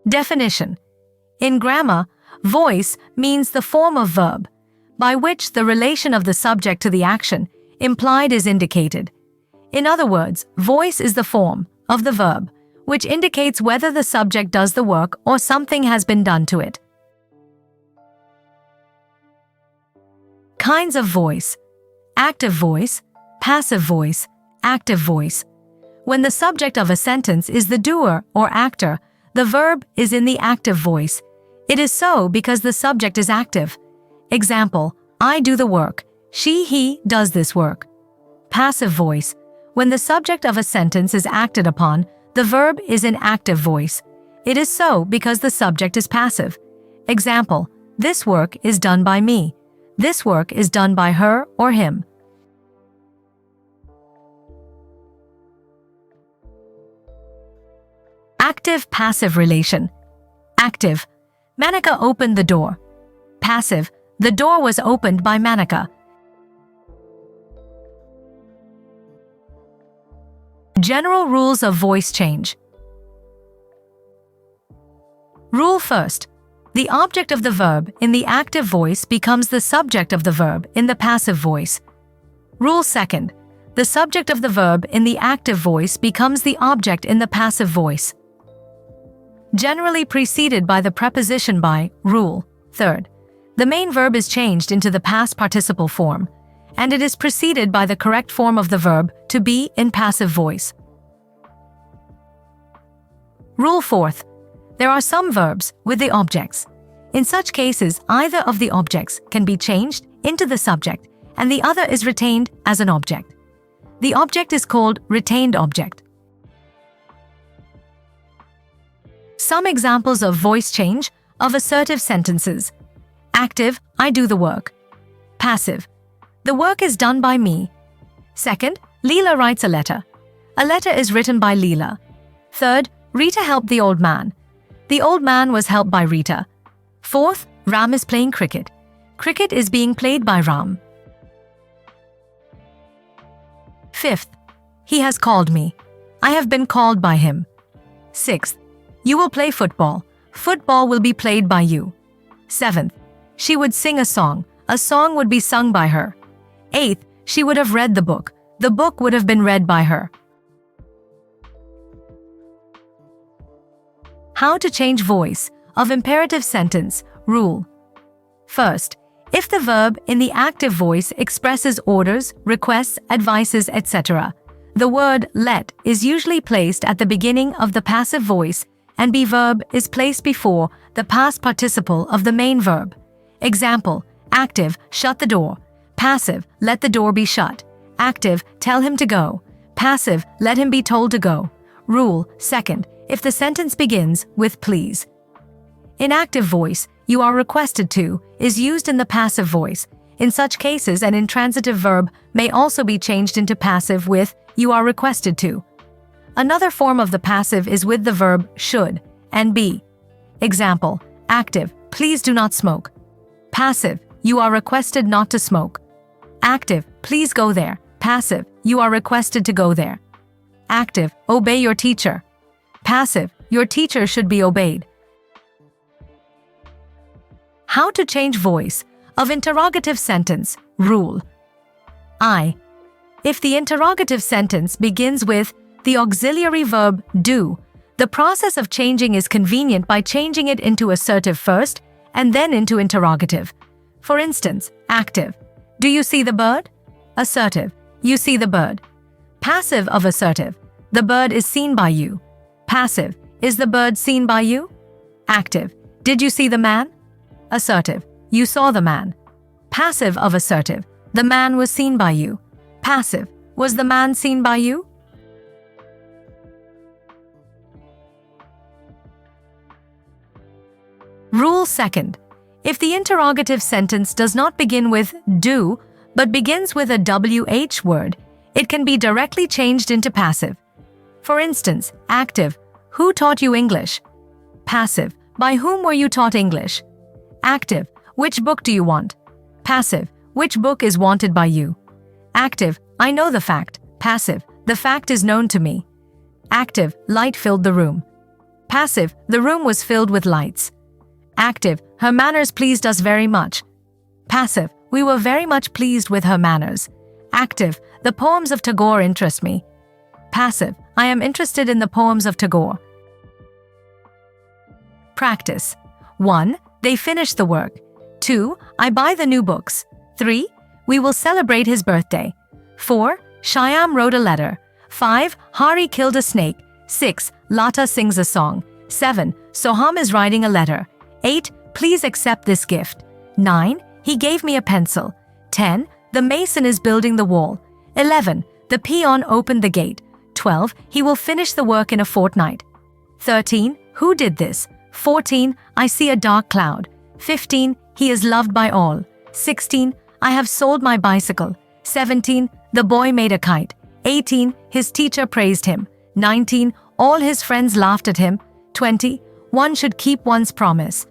Definition. In grammar, voice means the form of verb, by which the relation of the subject to the action implied is indicated. In other words, voice is the form of the verb, which indicates whether the subject does the work or something has been done to it. Kinds of voice: active voice, passive voice, active voice. When the subject of a sentence is the doer or actor, the verb is in the active voice. It is so because the subject is active. Example, I do the work. She, he does this work. Passive voice. When the subject of a sentence is acted upon, the verb is in active voice. It is so because the subject is passive. Example, this work is done by me. This work is done by her or him. Active-passive relation. Active. Manika opened the door. Passive. The door was opened by Manika. General rules of voice change. Rule first. The object of the verb in the active voice becomes the subject of the verb in the passive voice. Rule second. The subject of the verb in the active voice becomes the object in the passive voice, generally preceded by the preposition by. Rule third. The main verb is changed into the past participle form, and it is preceded by the correct form of the verb to be in passive voice. Rule fourth. There are some verbs with the objects. In such cases, either of the objects can be changed into the subject, and the other is retained as an object. The object is called retained object. Some examples of voice change of assertive sentences. Active, I do the work. Passive, the work is done by me. Second, Leela writes a letter. A letter is written by Leela. Third, Rita helped the old man. The old man was helped by Rita. Fourth, Ram is playing cricket. Cricket is being played by Ram. Fifth, he has called me. I have been called by him. Sixth, you will play football. Football will be played by you. Seventh, she would sing a song. A song would be sung by her. Eighth, she would have read the book. The book would have been read by her. How to change voice of imperative sentence. Rule. First, if the verb in the active voice expresses orders, requests, advices, etc., the word let is usually placed at the beginning of the passive voice, and be verb is placed before the past participle of the main verb. Example, active, shut the door. Passive, let the door be shut. Active, tell him to go. Passive, let him be told to go. Rule. Second, if the sentence begins with please. In active voice, you are requested to is used in the passive voice. In such cases, an intransitive verb may also be changed into passive with you are requested to. Another form of the passive is with the verb should and be. Example, active, please do not smoke. Passive, you are requested not to smoke. Active, please go there. Passive, you are requested to go there. Active, obey your teacher. Passive, your teacher should be obeyed. How to change voice of interrogative sentence. Rule. I. If the interrogative sentence begins with the auxiliary verb do, the process of changing is convenient by changing it into assertive first and then into interrogative. For instance, active. Do you see the bird? Assertive. You see the bird. Passive of assertive. The bird is seen by you. Passive. Is the bird seen by you? Active. Did you see the man? Assertive. You saw the man. Passive of assertive. The man was seen by you. Passive. Was the man seen by you? Rule second. If the interrogative sentence does not begin with do, but begins with a WH word, it can be directly changed into passive. For instance, active. Who taught you English? Passive. By whom were you taught English? Active. Which book do you want? Passive. Which book is wanted by you? Active. I know the fact. Passive. The fact is known to me. Active. Light filled the room. Passive, the room was filled with lights. Active, her manners pleased us very much. Passive, we were very much pleased with her manners. Active, the poems of Tagore interest me. Passive, I am interested in the poems of Tagore. Practice. 1. They finish the work. 2. I buy the new books. 3. We will celebrate his birthday. 4. Shyam wrote a letter. 5. Hari killed a snake. 6. Lata sings a song. 7. Soham is writing a letter. 8. Please accept this gift. 9. He gave me a pencil. 10. The mason is building the wall. 11. The peon opened the gate. 12. He will finish the work in a fortnight. 13. Who did this? 14. I see a dark cloud. 15. He is loved by all. 16. I have sold my bicycle. 17. The boy made a kite. 18. His teacher praised him. 19. All his friends laughed at him. 20. One should keep one's promise.